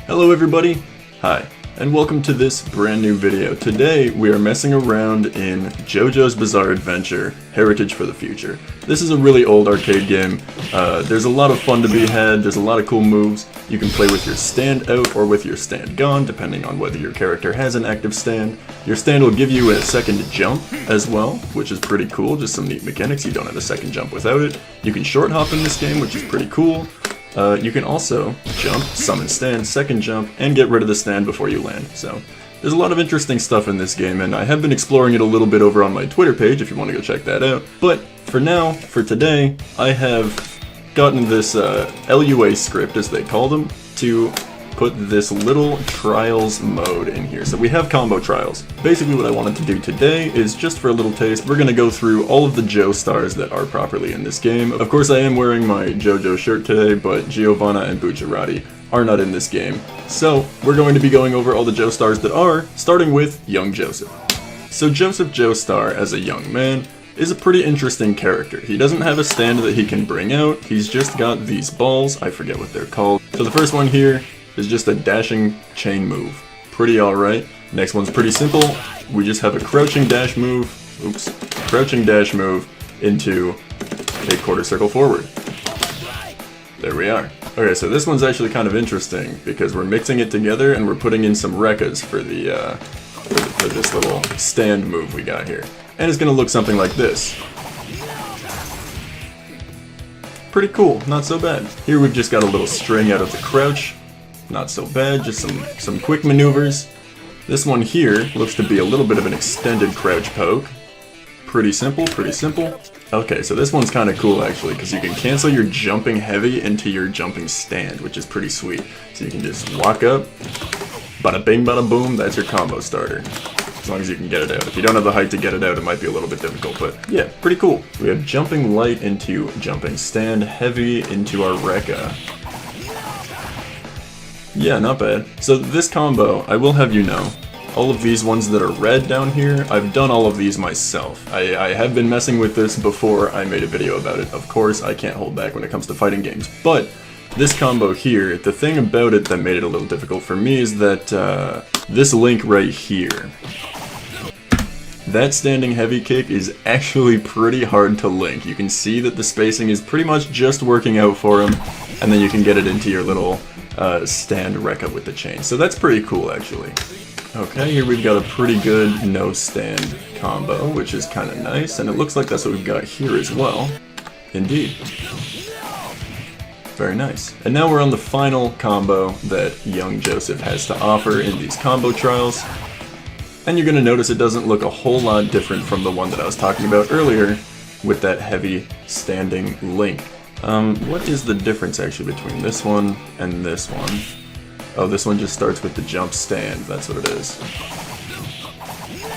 Hello everybody, hi, and welcome to this brand new video. Today we are messing around in Jojo's Bizarre Adventure, Heritage for the Future. This is a really old arcade game. There's a lot of fun to be had, there's a lot of cool moves. You can play with your stand out or with your stand gone, depending on whether your character has an active stand. Your stand will give you a second jump as well, which is pretty cool, just some neat mechanics. You don't have a second jump without it. You can short hop in this game, which is pretty cool. You can also jump, summon stand, second jump, and get rid of the stand before you land. So there's a lot of interesting stuff in this game, and I have been exploring it a little bit over on my Twitter page if you want to go check that out. But for now, for today, I have gotten this LUA script, as they call them, to put this little trials mode in here. So we have combo trials. Basically what I wanted to do today is, just for a little taste, we're going to go through all of the Jostars that are properly in this game. Of course I am wearing my Jojo shirt today, but Giovanna and Bucciarati are not in this game. So we're going to be going over all the Jostars that are, starting with young Joseph. So Joseph Joestar, as a young man, is a pretty interesting character. He doesn't have a stand that he can bring out, he's just got these balls, I forget what they're called. So the first one here is just a dashing chain move. Pretty alright. Next one's pretty simple. We just have a crouching dash move, crouching dash move into a quarter circle forward. There we are. Okay, so this one's actually kind of interesting because we're mixing it together and we're putting in some rekkas for this little stand move we got here. And it's gonna look something like this. Pretty cool, not so bad. Here we've just got a little string out of the crouch. Not so bad, just some quick maneuvers. This one here looks to be a little bit of an extended crouch poke. Pretty simple, pretty simple. Okay, so this one's kind of cool actually, because you can cancel your jumping heavy into your jumping stand, which is pretty sweet. So you can just walk up, bada bing bada boom, that's your combo starter. As long as you can get it out. If you don't have the height to get it out, it might be a little bit difficult, but yeah, pretty cool. We have jumping light into jumping stand, heavy into our rekka. Yeah, not bad. So this combo, I will have you know, all of these ones that are red down here, I've done all of these myself. I have been messing with this before I made a video about it. Of course, I can't hold back when it comes to fighting games. But this combo here, the thing about it that made it a little difficult for me is that this link right here, that standing heavy kick is actually pretty hard to link. You can see that the spacing is pretty much just working out for him, and then you can get it into your little stand rekka with the chain. So that's pretty cool actually. Okay, here we've got a pretty good no stand combo, which is kind of nice, and it looks like that's what we've got here as well. Indeed. Very nice. And now we're on the final combo that young Joseph has to offer in these combo trials. And you're going to notice it doesn't look a whole lot different from the one that I was talking about earlier with that heavy standing link. What is the difference actually between this one and this one? Oh, this one just starts with the jump stand, that's what it is.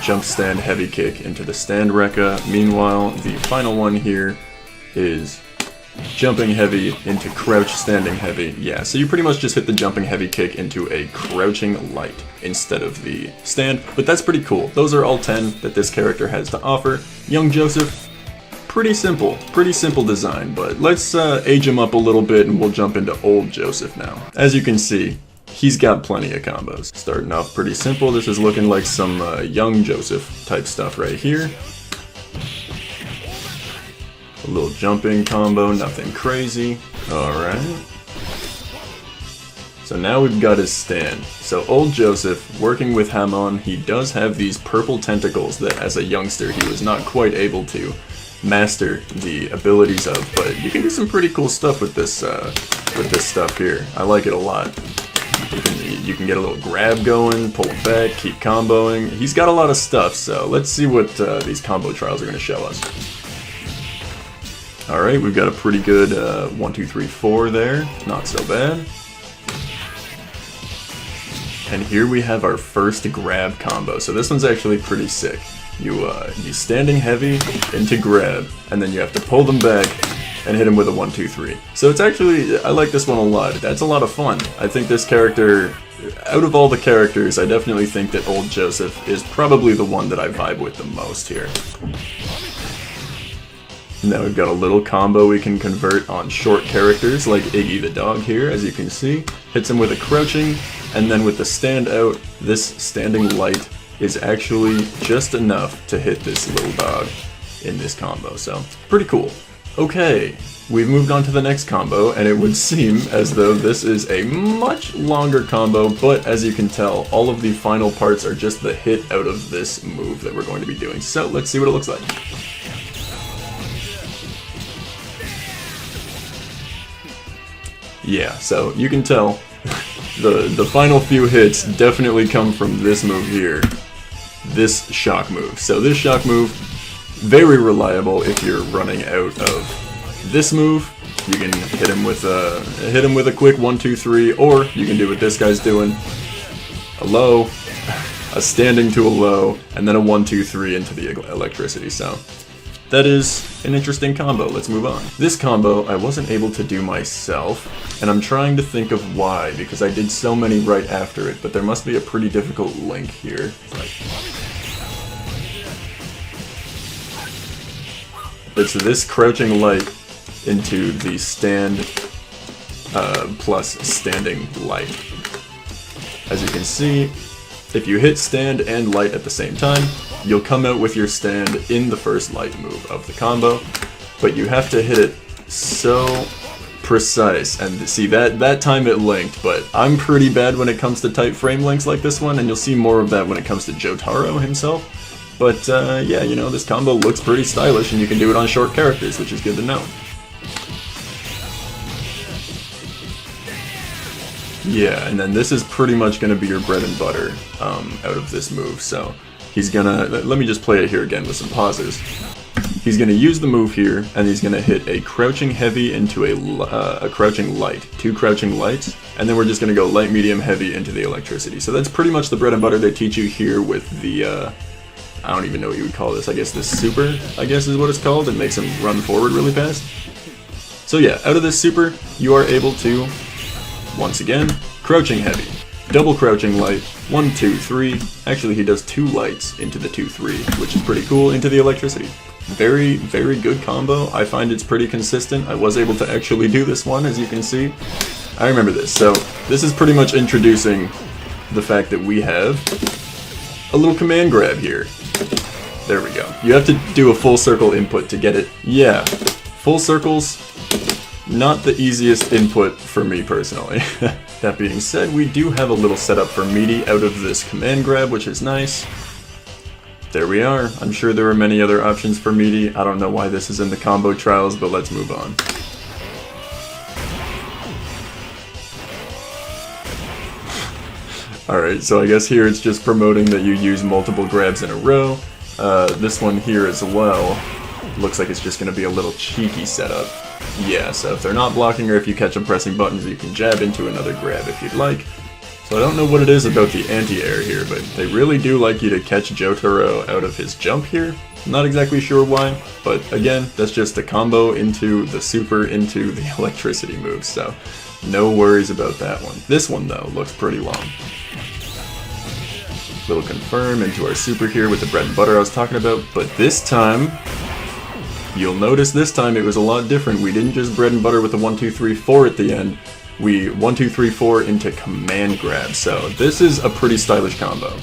Jump stand heavy kick into the stand rekka. Meanwhile, the final one here is jumping heavy into crouch standing heavy. Yeah, so you pretty much just hit the jumping heavy kick into a crouching light instead of the stand, but that's pretty cool. Those are all 10 that this character has to offer. Young Joseph, pretty simple design, but let's age him up a little bit and we'll jump into old Joseph now. As you can see, he's got plenty of combos. Starting off pretty simple, this is looking like some young Joseph type stuff right here. A little jumping combo, nothing crazy. Alright. So now we've got his stand. So old Joseph, working with Hamon, he does have these purple tentacles that as a youngster he was not quite able to master the abilities of, but you can do some pretty cool stuff with this stuff here. I like it a lot. You can get a little grab going, pull it back, keep comboing. He's got a lot of stuff, so let's see what these combo trials are going to show us. Alright, we've got a pretty good 1, 2, 3, 4 there. Not so bad. And here we have our first grab combo. So this one's actually pretty sick. You standing heavy into grab, and then you have to pull them back and hit him with a 1, 2, 3. So it's actually, I like this one a lot. That's a lot of fun. I think this character, out of all the characters, I definitely think that old Joseph is probably the one that I vibe with the most here. Now we've got a little combo we can convert on short characters like Iggy the dog here, as you can see. Hits him with a crouching, and then with the stand out, this standing light is actually just enough to hit this little dog in this combo, so pretty cool. Okay, we've moved on to the next combo, and it would seem as though this is a much longer combo, but as you can tell, all of the final parts are just the hit out of this move that we're going to be doing. So let's see what it looks like. Yeah, so you can tell the final few hits definitely come from this move here, this shock move. So this shock move, very reliable if you're running out of this move. You can hit him with a quick 1, 2, 3, or you can do what this guy's doing, a low, a standing to a low, and then a 1, 2, 3 into the electricity. So that is an interesting combo. Let's move on. This combo I wasn't able to do myself, and I'm trying to think of why, because I did so many right after it, but there must be a pretty difficult link here. It's this crouching light into the stand plus standing light. As you can see, if you hit stand and light at the same time, you'll come out with your stand in the first light move of the combo, but you have to hit it so precise. And see, that time it linked, but I'm pretty bad when it comes to tight frame links like this one, and you'll see more of that when it comes to Jotaro himself. But yeah, you know, this combo looks pretty stylish, and you can do it on short characters, which is good to know. Yeah, and then this is pretty much going to be your bread and butter out of this move, so he's gonna, let me just play it here again with some pauses. He's gonna use the move here, and he's gonna hit a crouching heavy into a crouching light, 2 crouching lights, and then we're just gonna go light, medium, heavy into the electricity. So that's pretty much the bread and butter they teach you here with the, I don't even know what you would call this, I guess this super, I guess is what it's called. It makes him run forward really fast. So yeah, out of this super, you are able to, once again, crouching heavy, double crouching light, 1, 2, 3. Actually, he does 2 lights into the 2, 3, which is pretty cool, into the electricity. Very, very good combo. I find it's pretty consistent. I was able to actually do this one, as you can see. I remember this. So this is pretty much introducing the fact that we have a little command grab here. There we go. You have to do a full circle input to get it. Yeah, full circles, not the easiest input for me personally. That being said, we do have a little setup for meaty out of this command grab, which is nice. There we are. I'm sure there are many other options for meaty. I don't know why this is in the combo trials, but let's move on. Alright, so I guess here it's just promoting that you use multiple grabs in a row. This one here as well looks like it's just going to be a little cheeky setup. Yeah, so if they're not blocking or if you catch them pressing buttons, you can jab into another grab if you'd like. So I don't know what it is about the anti-air here, but they really do like you to catch Jotaro out of his jump here. Not exactly sure why, but again, that's just a combo into the super into the electricity move, so no worries about that one. This one though looks pretty long. Little confirm into our super here with the bread and butter I was talking about, but this time, you'll notice this time it was a lot different. We didn't just bread and butter with the 1, 2, 3, 4 at the end. We 1, 2, 3, 4 into command grab. So this is a pretty stylish combo.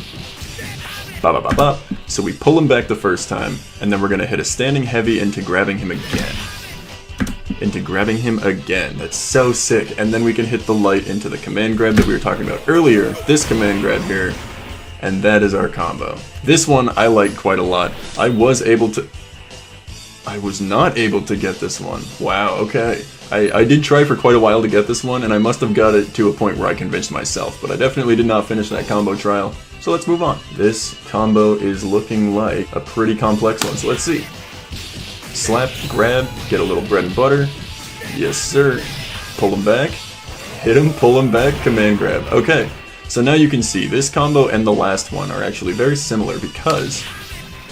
Ba ba ba ba. So we pull him back the first time, and then we're gonna hit a standing heavy into grabbing him again. Into grabbing him again. That's so sick. And then we can hit the light into the command grab that we were talking about earlier. This command grab here, and that is our combo. This one I like quite a lot. I was not able to get this one. Wow, okay. I did try for quite a while to get this one, and I must have got it to a point where I convinced myself, but I definitely did not finish that combo trial. So let's move on. This combo is looking like a pretty complex one, so let's see. Slap, grab, get a little bread and butter. Yes, sir. Pull him back. Hit him, pull him back, command grab. Okay, so now you can see this combo and the last one are actually very similar because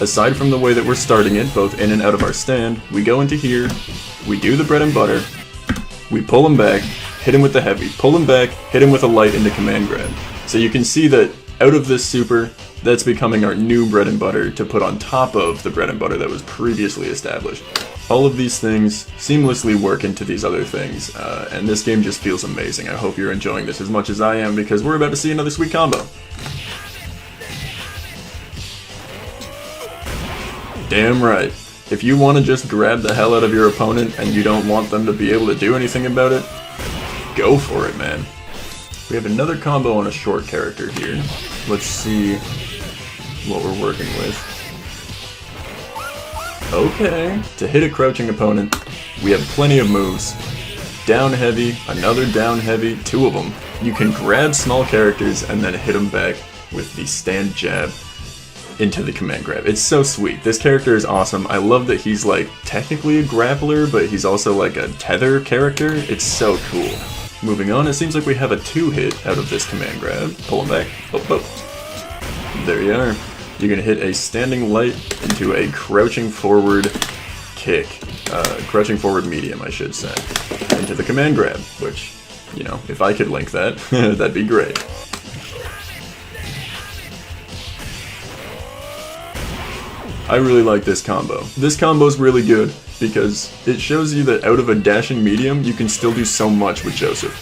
aside from the way that we're starting it, both in and out of our stand, we go into here, we do the bread and butter, we pull him back, hit him with the heavy, pull him back, hit him with a light into command grab. So you can see that out of this super, that's becoming our new bread and butter to put on top of the bread and butter that was previously established. All of these things seamlessly work into these other things, and this game just feels amazing. I hope you're enjoying this as much as I am, because we're about to see another sweet combo. Damn right. If you want to just grab the hell out of your opponent and you don't want them to be able to do anything about it, go for it, man. We have another combo on a short character here. Let's see what we're working with. Okay, to hit a crouching opponent, we have plenty of moves. Down heavy, another down heavy, two of them. You can grab small characters and then hit them back with the stand jab into the command grab. It's so sweet. This character is awesome. I love that he's like technically a grappler, but he's also like a tether character. It's so cool. Moving on, it seems like we have a 2-hit out of this command grab. Pull him back. Oh, oh. There you are. You're gonna hit a standing light into a crouching forward kick. Crouching forward medium, I should say. Into the command grab, which, you know, if I could link that, that'd be great. I really like this combo. This combo's really good because it shows you that out of a dashing medium, you can still do so much with Joseph.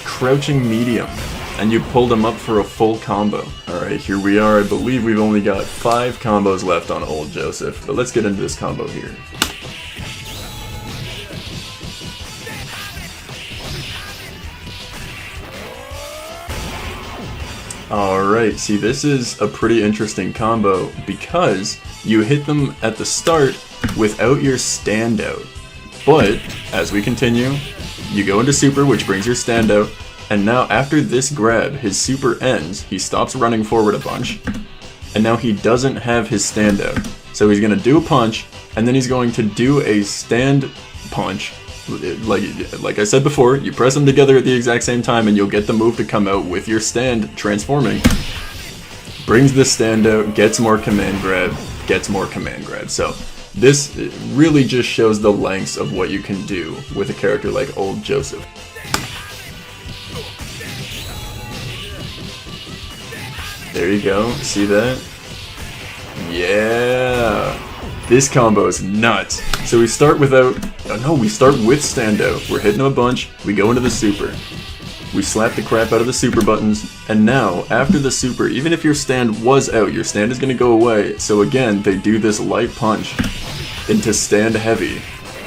Crouching medium, and you pulled him up for a full combo. Alright, here we are. I believe we've only got 5 combos left on old Joseph, but let's get into this combo here. Alright, see, this is a pretty interesting combo because you hit them at the start without your standout. But, as we continue, you go into super, which brings your standout, and now after this grab, his super ends, he stops running forward a bunch, and now he doesn't have his standout. So he's going to do a punch, and then he's going to do a stand punch. Like I said before, you press them together at the exact same time and you'll get the move to come out with your stand transforming. Brings the stand out, gets more command grab, gets more command grab. So this really just shows the lengths of what you can do with a character like old Joseph. There you go, see that? Yeah! This combo is nuts. So we start without, we start with standout. We're hitting him a bunch, we go into the super. We slap the crap out of the super buttons, and now, after the super, even if your stand was out, your stand is going to go away. So again, they do this light punch into stand heavy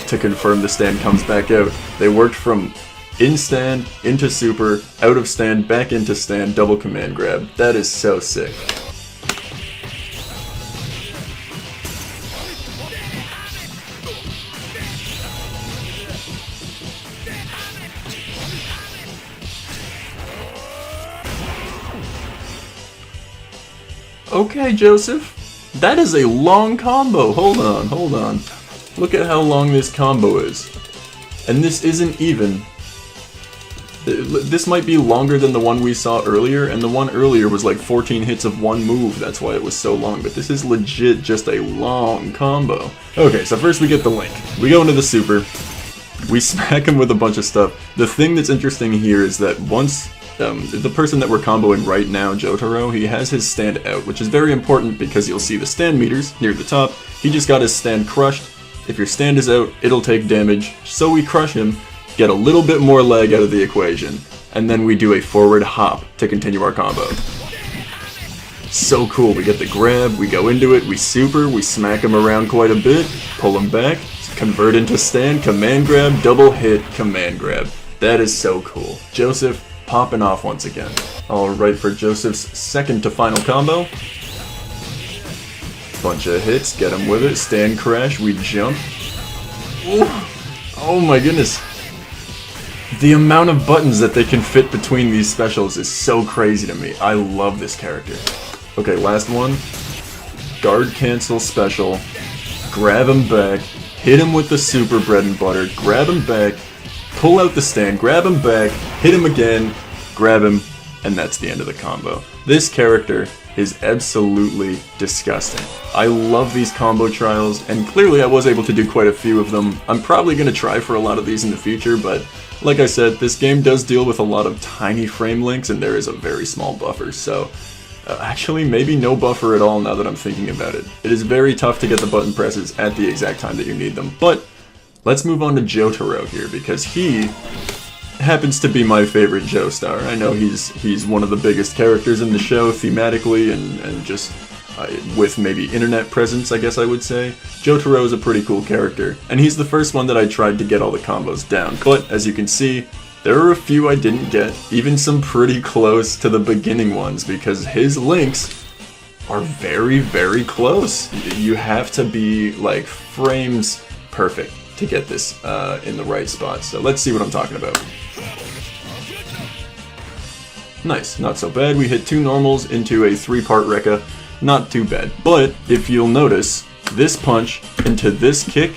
to confirm the stand comes back out. They worked from in stand, into super, out of stand, back into stand, double command grab. That is so sick. Okay, Joseph, that is a long combo. Hold on. Look at how long this combo is. And this isn't even... This might be longer than the one we saw earlier, and the one earlier was like 14 hits of one move, that's why it was so long, but this is legit just a long combo. Okay, so first we get the link. We go into the super, we smack him with a bunch of stuff. The thing that's interesting here is that once... the person that we're comboing right now, Jotaro, he has his stand out, which is very important because you'll see the stand meters near the top. He just got his stand crushed. If your stand is out, it'll take damage. So we crush him, get a little bit more lag out of the equation, and then we do a forward hop to continue our combo. So cool, we get the grab, we go into it, we super, we smack him around quite a bit, pull him back, convert into stand, command grab, double hit, command grab. That is so cool. Joseph, popping off once again. Alright, for Joseph's second to final combo. Bunch of hits, get him with it, stand crash, we jump. Ooh. Oh my goodness. The amount of buttons that they can fit between these specials is so crazy to me. I love this character. Okay, last one. Guard cancel special. Grab him back, hit him with the super bread and butter, grab him back, pull out the stand, grab him back, hit him again, grab him, and that's the end of the combo. This character is absolutely disgusting. I love these combo trials, and clearly I was able to do quite a few of them. I'm probably going to try for a lot of these in the future, but like I said, this game does deal with a lot of tiny frame links, and there is a very small buffer, so actually maybe no buffer at all now that I'm thinking about it. It is very tough to get the button presses at the exact time that you need them, but let's move on to Jotaro here, because he happens to be my favorite Joestar. I know he's one of the biggest characters in the show thematically and just with maybe internet presence, I guess I would say. Jotaro is a pretty cool character, and he's the first one that I tried to get all the combos down, but as you can see, there are a few I didn't get, even some pretty close to the beginning ones, because his links are very, very close. You have to be like frames perfect to get this in the right spot, so let's see what I'm talking about. Nice, not so bad. We hit 2 normals into a 3-part Rekka. Not too bad, but if you'll notice, this punch into this kick,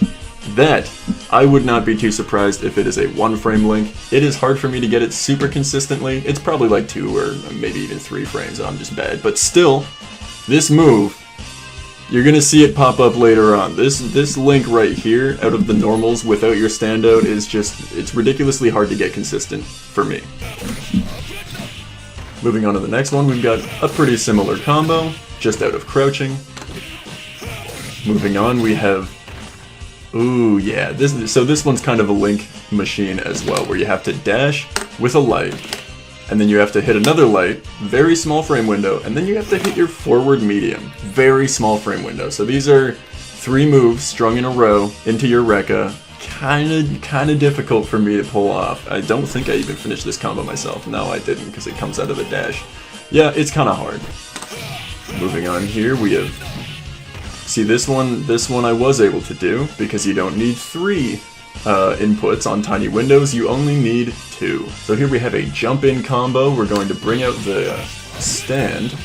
that I would not be too surprised if it is a 1-frame link. It is hard for me to get it super consistently. It's probably like 2 or maybe even 3 frames and I'm just bad, but still, this move, you're gonna see it pop up later on. This link right here, out of the normals without your standout, is just, it's ridiculously hard to get consistent for me. Moving on to the next one, we've got a pretty similar combo, just out of crouching. Moving on, we have, ooh yeah, this one's kind of a link machine as well, where you have to dash with a light, and then you have to hit another light, very small frame window, and then you have to hit your forward medium, very small frame window. So these are 3 moves strung in a row into your Rekka. Kinda difficult for me to pull off. I don't think I even finished this combo myself. No, I didn't, because it comes out of the dash. Yeah, it's kinda hard. Moving on here, we have... See, this one I was able to do, because you don't need 3 inputs on tiny windows, you only need 2. So here we have a jump-in combo. We're going to bring out the stand,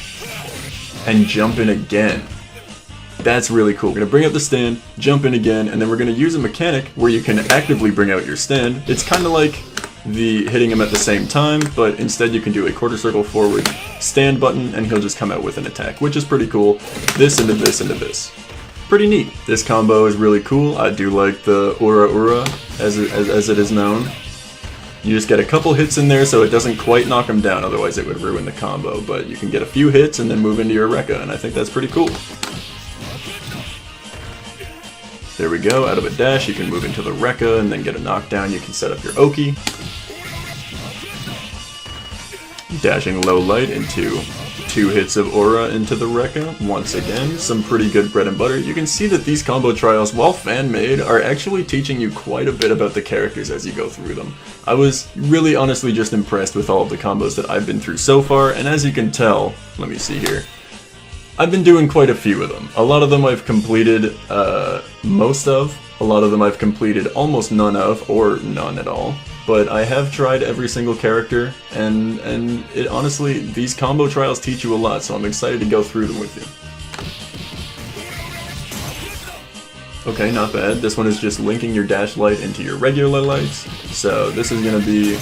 and jump in again. That's really cool. We're going to bring out the stand, jump in again, and then we're going to use a mechanic where you can actively bring out your stand. It's kind of like the hitting him at the same time, but instead you can do a quarter circle forward stand button, and he'll just come out with an attack, which is pretty cool. This into this into this. Pretty neat. This combo is really cool. I do like the Ura Ura, as it is known. You just get a couple hits in there so it doesn't quite knock him down, otherwise it would ruin the combo, but you can get a few hits and then move into your Rekka, and I think that's pretty cool. There we go, out of a dash you can move into the Rekka and then get a knockdown. You can set up your Oki. Dashing low light into 2 hits of Aura into the Rekka. Once again, some pretty good bread and butter. You can see that these combo trials, while fan-made, are actually teaching you quite a bit about the characters as you go through them. I was really honestly just impressed with all of the combos that I've been through so far, and as you can tell, let me see here, I've been doing quite a few of them. A lot of them I've completed most of, a lot of them I've completed almost none of, or none at all. But I have tried every single character, and it honestly, these combo trials teach you a lot, so I'm excited to go through them with you. Okay, not bad. This one is just linking your dash light into your regular lights, so this is going to be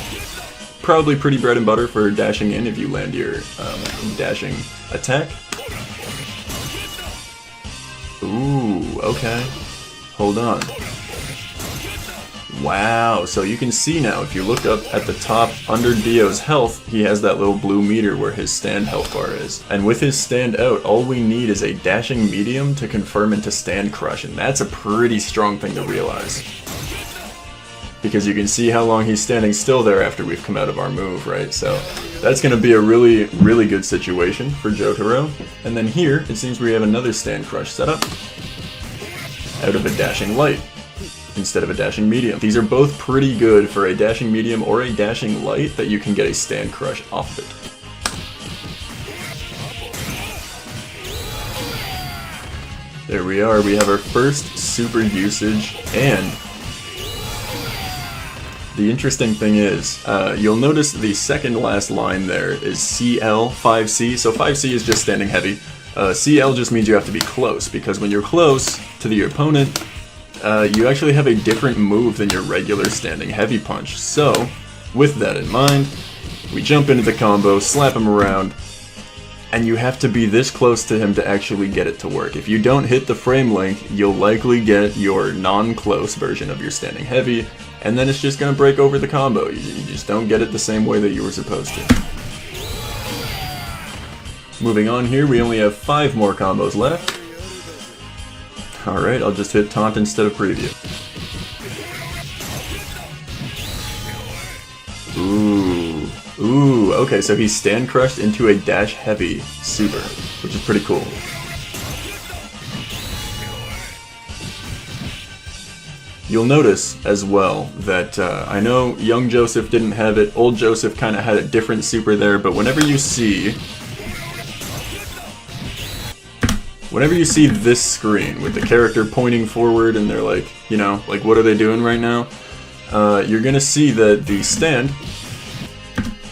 probably pretty bread and butter for dashing in if you land your dashing attack. Ooh, okay. Hold on. Wow, so you can see now, if you look up at the top under Dio's health, he has that little blue meter where his stand health bar is. And with his stand out, all we need is a dashing medium to confirm into stand crush, and that's a pretty strong thing to realize. Because you can see how long he's standing still there after we've come out of our move, right? So that's going to be a really, really good situation for Jotaro. And then here, it seems we have another stand crush setup out of a dashing light instead of a dashing medium. These are both pretty good for a dashing medium or a dashing light that you can get a stand crush off of it. There we are, we have our first super usage, and the interesting thing is, you'll notice the second last line there is CL 5C, so 5C is just standing heavy. CL just means you have to be close, because when you're close to the opponent, you actually have a different move than your regular standing heavy punch. So, with that in mind, we jump into the combo, slap him around, and you have to be this close to him to actually get it to work. If you don't hit the frame link, you'll likely get your non-close version of your standing heavy, and then it's just gonna break over the combo. You just don't get it the same way that you were supposed to. Moving on here, we only have 5 more combos left. Alright, I'll just hit taunt instead of preview. Ooh, okay, so he's stand crushed into a dash heavy super, which is pretty cool. You'll notice as well that I know young Joseph didn't have it, old Joseph kind of had a different super there, but whenever you see this screen with the character pointing forward and they're like, you know, like what are they doing right now? You're gonna see that the stand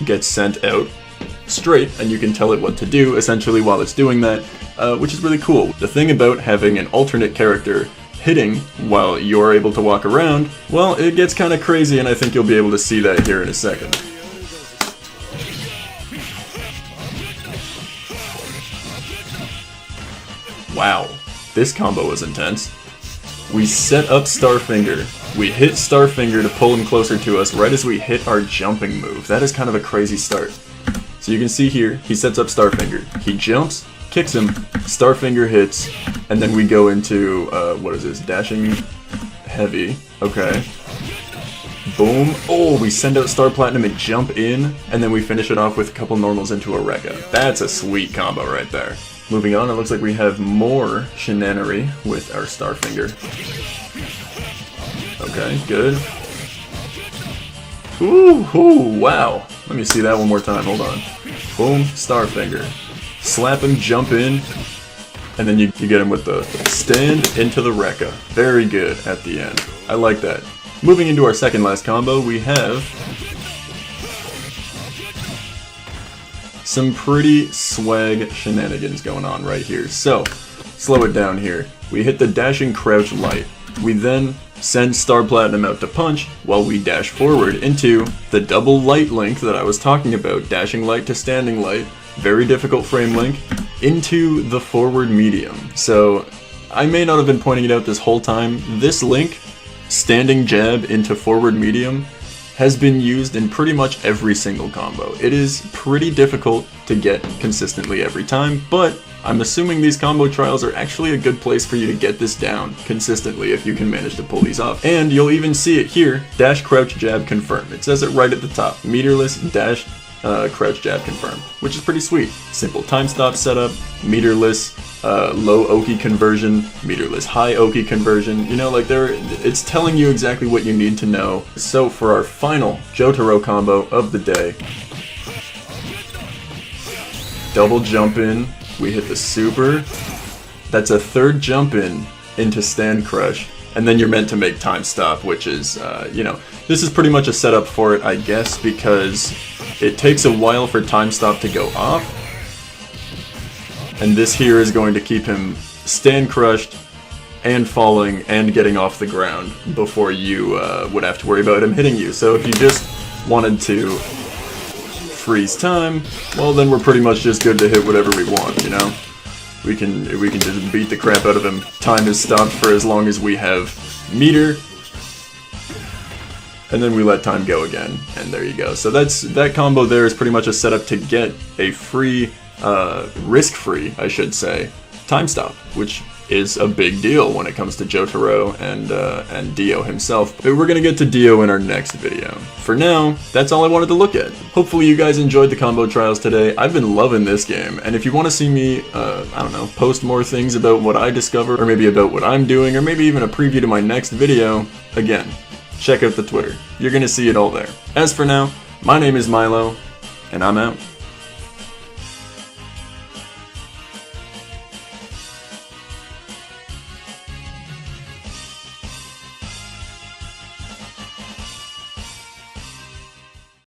gets sent out straight, and you can tell it what to do essentially while it's doing that, which is really cool. The thing about having an alternate character hitting while you're able to walk around, well, it gets kind of crazy, and I think you'll be able to see that here in a second. Wow, this combo was intense. We set up Starfinger. We hit Starfinger to pull him closer to us right as we hit our jumping move. That is kind of a crazy start. So you can see here, he sets up Starfinger. He jumps, kicks him, Starfinger hits, and then we go into, what is this, dashing heavy. Okay. Boom. Oh, we send out Star Platinum and jump in, and then we finish it off with a couple normals into a Rekka. That's a sweet combo right there. Moving on, it looks like we have more shenanery with our Starfinger. Okay, good. Ooh, wow. Let me see that one more time, hold on. Boom, Starfinger. Slap him, jump in, and then you get him with the stand into the Rekka. Very good at the end. I like that. Moving into our second last combo, we have some pretty swag shenanigans going on right here. So, slow it down here. We hit the dashing crouch light. We then send Star Platinum out to punch while we dash forward into the double light link that I was talking about. Dashing light to standing light. Very difficult frame link. Into the forward medium. So, I may not have been pointing it out this whole time. This link, standing jab into forward medium, has been used in pretty much every single combo. It is pretty difficult to get consistently every time, but I'm assuming these combo trials are actually a good place for you to get this down consistently if you can manage to pull these off. And you'll even see it here, dash crouch jab confirm. It says it right at the top, meterless dash crouch jab confirm, which is pretty sweet. Simple time stop setup, meterless low Oki conversion, meterless high Oki conversion. You know, like it's telling you exactly what you need to know. So for our final Jotaro combo of the day, double jump in, we hit the super. That's a third jump in into stand crush, and then you're meant to make time stop, which is, you know, this is pretty much a setup for it, I guess, because it takes a while for time stop to go off. And this here is going to keep him stand crushed and falling and getting off the ground before you would have to worry about him hitting you. So if you just wanted to freeze time, well then we're pretty much just good to hit whatever we want, you know? We can just beat the crap out of him. Time is stopped for as long as we have meter. And then we let time go again, and there you go. So that combo there is pretty much a setup to get a free, risk-free, I should say, time stop, which is a big deal when it comes to Jotaro and Dio himself. But we're gonna get to Dio in our next video. For now, that's all I wanted to look at. Hopefully you guys enjoyed the combo trials today. I've been loving this game, and if you want to see me, I don't know, post more things about what I discover, or maybe about what I'm doing, or maybe even a preview to my next video, again, check out the Twitter. You're gonna see it all there. As for now, my name is Myloe, and I'm out.